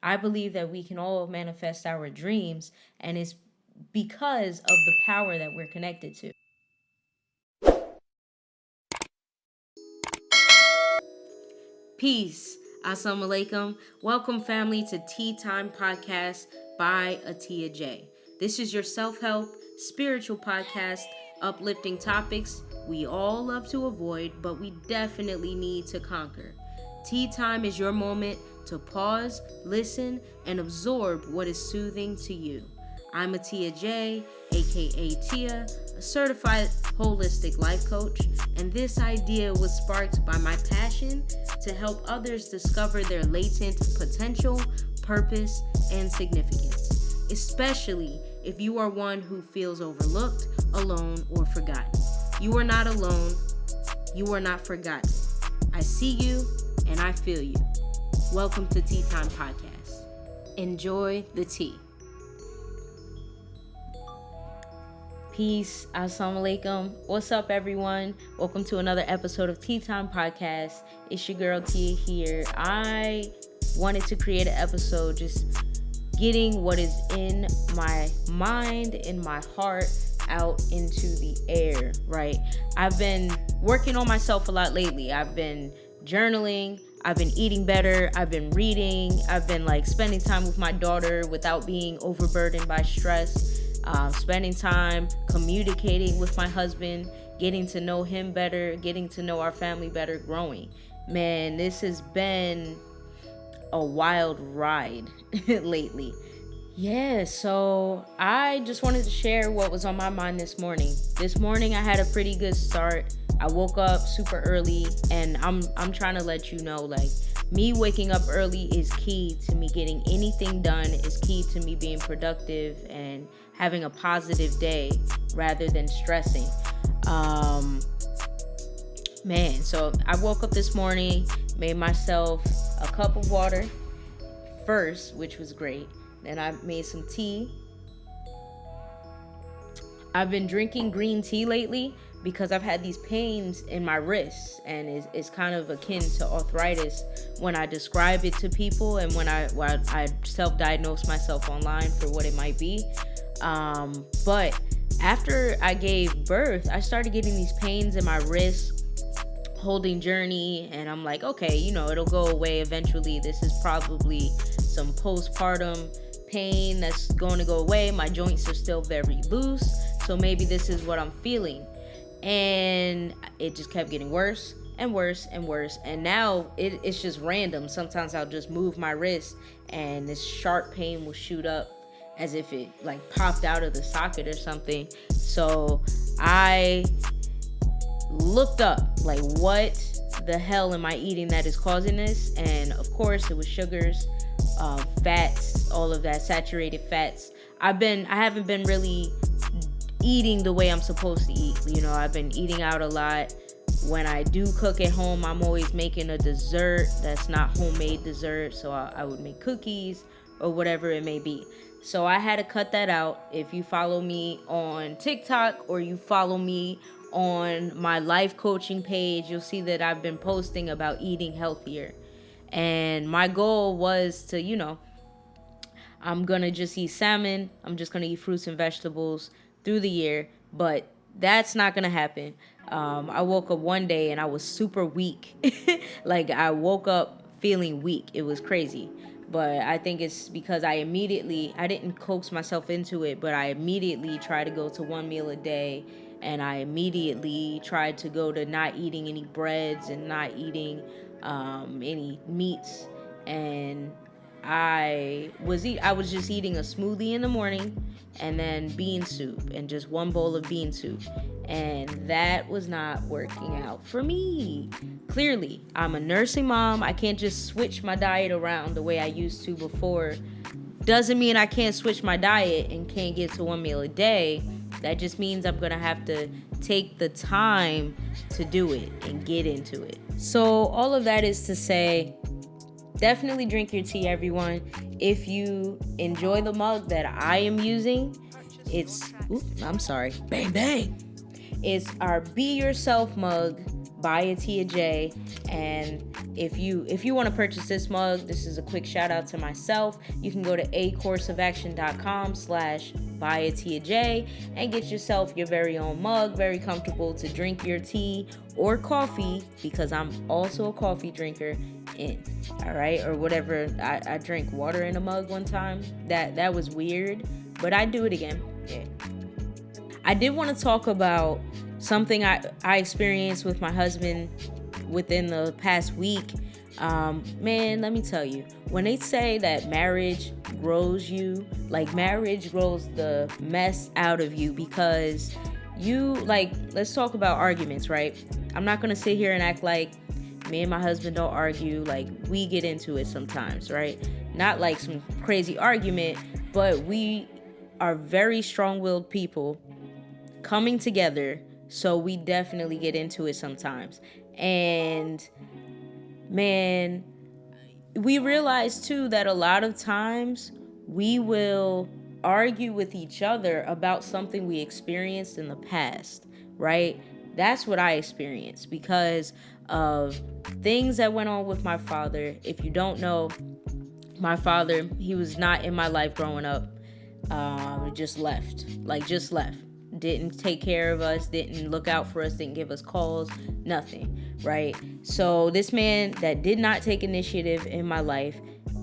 I believe that we can all manifest our dreams, and it's because of the power that we're connected to. Peace. Assalamu alaikum. Welcome, family, to Tea Time Podcast by Atiya J. This is your self-help, spiritual podcast, uplifting topics we all love to avoid, but we definitely need to conquer. Tea Time is your moment to pause, listen, and absorb what is soothing to you. I'm Atiya J, aka Tia, a certified holistic life coach, and this idea was sparked by my passion to help others discover their latent potential, purpose, and significance, especially if you are one who feels overlooked, alone, or forgotten. You are not alone. You are not forgotten. I see you and I feel you. Welcome to Tea Time Podcast. Enjoy the tea. Peace. Assalamu alaikum. What's up, everyone? Welcome to another episode of Tea Time Podcast. It's your girl Tia here. I wanted to create an episode just getting what is in my mind, in my heart, out into the air, right? I've been working on myself a lot lately. I've been journaling. I've been eating better. I've been reading. I've been spending time with my daughter without being overburdened by stress. Spending time communicating with my husband, getting to know him better, getting to know our family better, growing. Man, this has been a wild ride lately. Yeah, so I just wanted to share what was on my mind this morning. This morning I had a pretty good start. I woke up super early, and I'm trying to let you know, me waking up early is key to me getting anything done, is key to me being productive and having a positive day rather than stressing. So I woke up this morning, made myself a cup of water first, which was great. Then I made some tea. I've been drinking green tea lately because I've had these pains in my wrists, and it's kind of akin to arthritis when I describe it to people and when I self-diagnose myself online for what it might be. But after I gave birth, I started getting these pains in my wrists holding Journey, and I'm like, okay, it'll go away eventually. This is probably some postpartum pain that's going to go away. My joints are still very loose, so maybe this is what I'm feeling. And it just kept getting worse and worse and worse, and now it's just random. Sometimes I'll just move my wrist and this sharp pain will shoot up as if it popped out of the socket or something. So I looked up what the hell am I eating that is causing this, and of course it was sugars, fats, all of that, saturated fats. I haven't been really eating the way I'm supposed to eat. I've been eating out a lot. When I do cook at home, I'm always making a dessert that's not homemade dessert, so I would make cookies or whatever it may be. So I had to cut that out. If you follow me on TikTok or you follow me on my life coaching page, you'll see that I've been posting about eating healthier. And my goal was to, I'm going to just eat salmon. I'm just going to eat fruits and vegetables through the year. But that's not going to happen. I woke up one day and I was super weak. I woke up feeling weak. It was crazy. But I think it's because I didn't coax myself into it, but I immediately tried to go to one meal a day. And I immediately tried to go to not eating any breads and not eating any meats. And I was just eating a smoothie in the morning and then bean soup and just one bowl of bean soup. And that was not working out for me. Clearly, I'm a nursing mom. I can't just switch my diet around the way I used to before. Doesn't mean I can't switch my diet and can't get to one meal a day. That just means I'm going to have to take the time to do it and get into it. So all of that is to say, definitely drink your tea, everyone. If you enjoy the mug that I am using, bang, bang. It's our Be Yourself mug by Atiya J. And if you want to purchase this mug, this is a quick shout out to myself. You can go to acourseofaction.com/buyAtiyaJ and get yourself your very own mug, very comfortable to drink your tea or coffee, because I'm also a coffee drinker in. All right, or whatever. I drank water in a mug one time. That was weird, but I do it again. Yeah. I did want to talk about something I experienced with my husband within the past week. Man, let me tell you, when they say that marriage grows you, like marriage grows the mess out of you, because you, like, let's talk about arguments, right? I'm not going to sit here and act like me and my husband don't argue. Like, we get into it sometimes, right? Not like some crazy argument, but we are very strong-willed people coming together, so we definitely get into it sometimes. And man, we realize too that a lot of times we will argue with each other about something we experienced in the past, right? That's what I experienced because of things that went on with my father. If you don't know, my father, he was not in my life growing up. Just left. Didn't take care of us, didn't look out for us, didn't give us calls, nothing, right? So this man that did not take initiative in my life,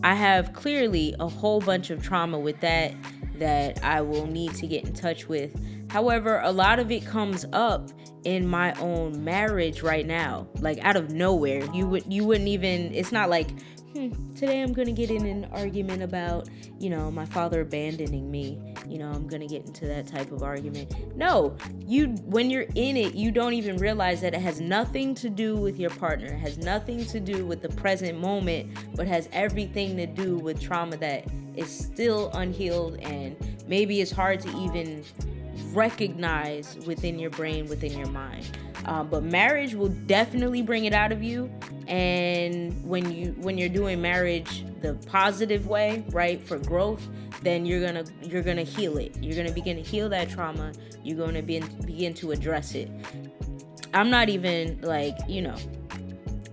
I have clearly a whole bunch of trauma with that I will need to get in touch with. However, a lot of it comes up in my own marriage right now, like out of nowhere. You wouldn't even, it's not like, today I'm going to get in an argument about, my father abandoning me. I'm going to get into that type of argument. No, when you're in it, you don't even realize that it has nothing to do with your partner. It has nothing to do with the present moment, but has everything to do with trauma that is still unhealed, and maybe it's hard to even recognize within your brain, within your mind. But marriage will definitely bring it out of you. And when you're doing marriage the positive way, right, for growth, then you're gonna heal it. You're gonna begin to heal that trauma. You're gonna begin to address it. I'm not even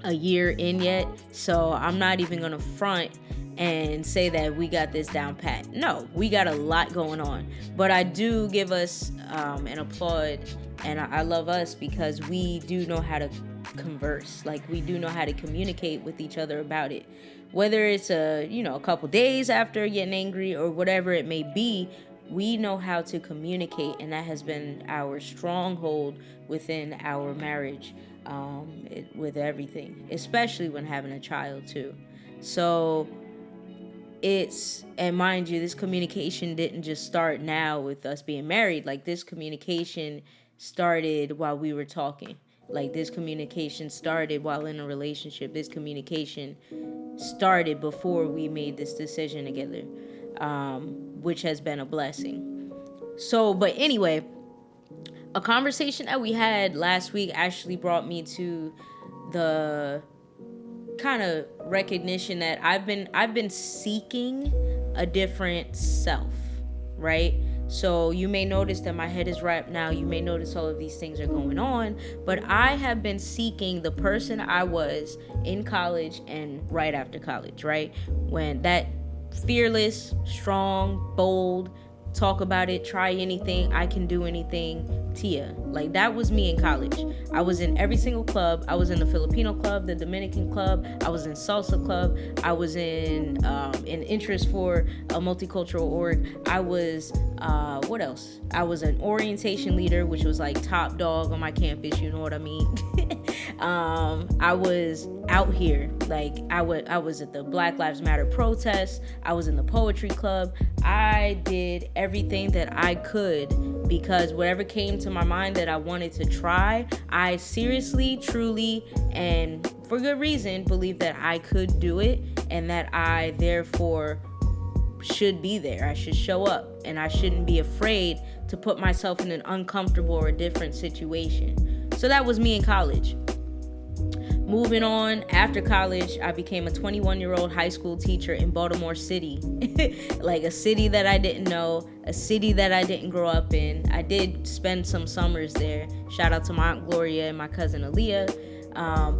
a year in yet, so I'm not even gonna front and say that we got this down pat. No, we got a lot going on. But I do give us an applaud, and I love us because we do know how to converse. Like, we do know how to communicate with each other about it. Whether it's a couple days after getting angry or whatever it may be, we know how to communicate, and that has been our stronghold within our marriage, with everything, especially when having a child too. So and mind you, this communication didn't just start now with us being married. Like, this communication started while we were talking. Like, this communication started while in a relationship. This communication started before we made this decision together, which has been a blessing. So, but anyway, a conversation that we had last week actually brought me to the kind of recognition that I've been seeking a different self, right? So you may notice that my head is wrapped now. You may notice all of these things are going on, but I have been seeking the person I was in college and right after college, right? When that fearless, strong, bold, talk about it, try anything, I can do anything, Tia. Like, that was me in college. I was in every single club. I was in the Filipino club, the Dominican club. I was in salsa club. I was in interest for a multicultural org. I was, what else? I was an orientation leader, which was like top dog on my campus. You know what I mean? I was out here. Like, I was at the Black Lives Matter protests. I was in the poetry club. I did everything that I could, because whatever came to my mind that I wanted to try, I seriously, truly, and for good reason, believed that I could do it, and that I therefore should be there. I should show up, and I shouldn't be afraid to put myself in an uncomfortable or different situation. So that was me in college. Moving on, after college, I became a 21-year-old high school teacher in Baltimore City. Like, a city that I didn't know, a city that I didn't grow up in. I did spend some summers there. Shout out to my Aunt Gloria and my cousin Atiya.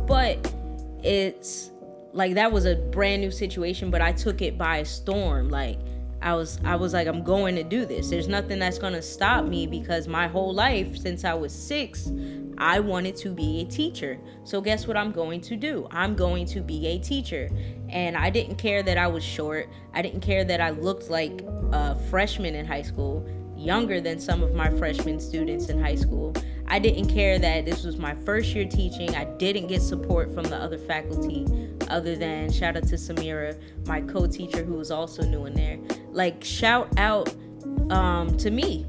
But it's like that was a brand new situation, but I took it by storm. Like I was like, I'm going to do this. There's nothing that's going to stop me, because my whole life since I was 6, I wanted to be a teacher. So guess what I'm going to do? I'm going to be a teacher. And I didn't care that I was short. I didn't care that I looked like a freshman in high school, younger than some of my freshman students in high school. I didn't care that this was my first year teaching. I didn't get support from the other faculty, other than shout out to Samira, my co-teacher, who was also new in there. Like, shout out to me.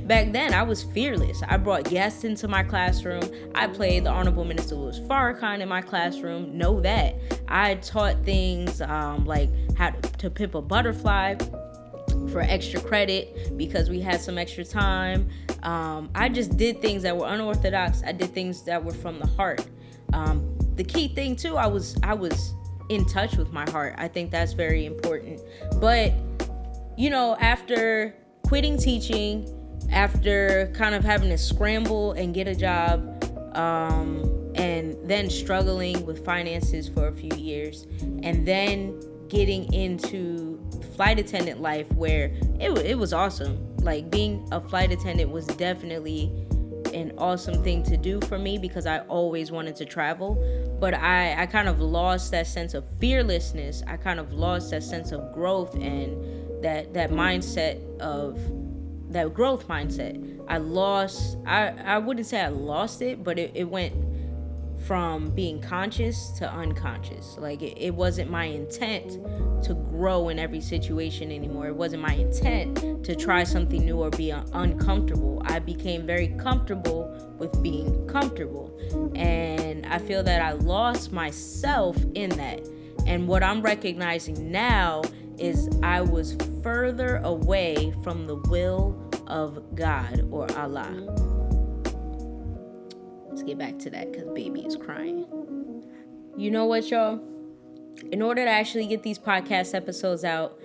Back then, I was fearless. I brought guests into my classroom. I played the Honorable Minister Louis Farrakhan in my classroom. Know that. I taught things like how to pimp a butterfly for extra credit because we had some extra time. I just did things that were unorthodox. I did things that were from the heart. The key thing too, I was in touch with my heart. I think that's very important. But after quitting teaching, after kind of having to scramble and get a job, and then struggling with finances for a few years, and then getting into flight attendant life, where it was awesome. Like, being a flight attendant was definitely an awesome thing to do for me, because I always wanted to travel. But I kind of lost that sense of fearlessness. I kind of lost that sense of growth and that mindset of that growth mindset. I wouldn't say I lost it, but it went from being conscious to unconscious. Like, it wasn't my intent to grow in every situation anymore. It wasn't my intent to try something new or be uncomfortable. I became very comfortable with being comfortable. And I feel that I lost myself in that. And what I'm recognizing now is I was further away from the will of God, or Allah. Let's get back to that, because baby is crying. You know what, y'all? In order to actually get these podcast episodes out,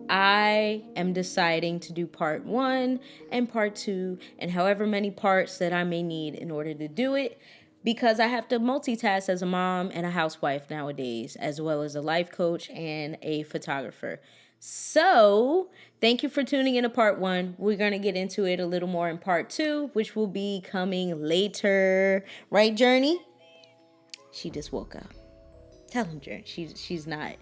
I am deciding to do part 1 and part 2, and however many parts that I may need in order to do it, because I have to multitask as a mom and a housewife nowadays, as well as a life coach and a photographer. So, thank you for tuning in to part 1. We're going to get into it a little more in part 2, which will be coming later. Right, Journey? She just woke up. Tell him, Journey. She's not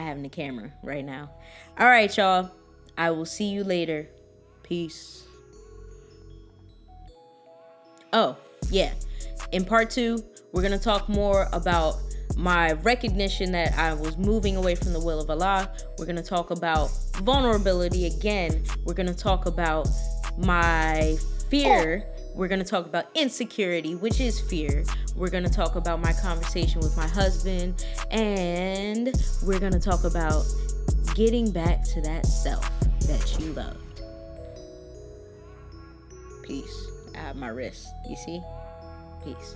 having the camera right now. All right, y'all. I will see you later. Peace. Oh, yeah. In part 2, we're going to talk more about my recognition that I was moving away from the will of Allah. We're going to talk about vulnerability again. We're going to talk about my fear. We're going to talk about insecurity, which is fear. We're going to talk about my conversation with my husband. And we're going to talk about getting back to that self that you loved. Peace. I have my wrist. You see? Peace.